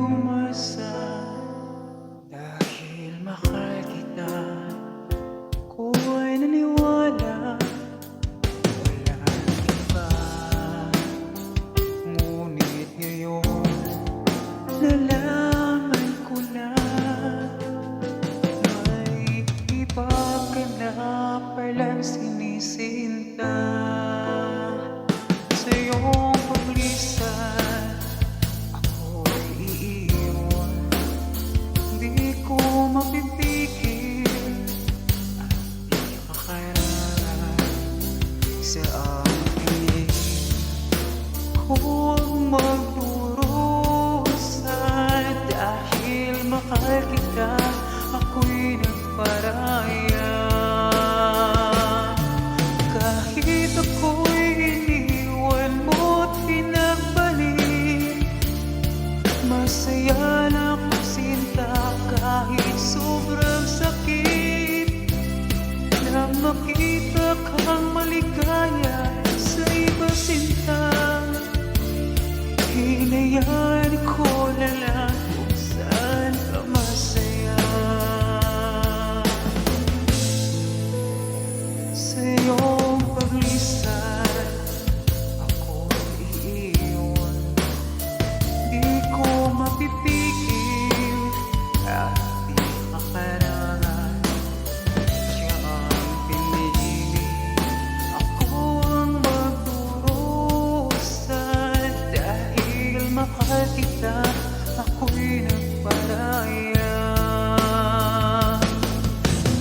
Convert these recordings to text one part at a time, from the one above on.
umasa dahil mahal kita. Ako'y naniwala walang iba, ngunit ngayon nalaman ko na may iba ka na palang sinisinta. Sa iyong paglisan ako'y iiwan, di ko mapipigil at di kakayanan sa aking huwag magdurusa. Dahil mahal kita, ako'y nagparaya. Kahit ako'y iniwan mo't pinagbalik, masaya na ako sinta. Kahit sobrang sakit na makita kang maligaya sa iba sinta, hinayaan ko na lang kung saan ka masaya. Sa iyong paglisan ako'y iiwan, di ko mapipigil at di kakarangan siyang pinili. Ako ang magdurusa. Dahil mahal kita, ako'y nagparaya.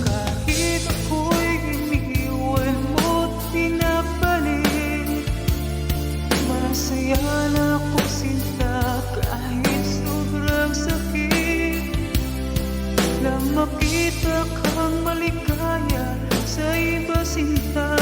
Kahit ako'y iniwan mo't pinabalik, masaya na ako sinta. Kahit sobrang sakit na makita kang maligaya sa iba sinta,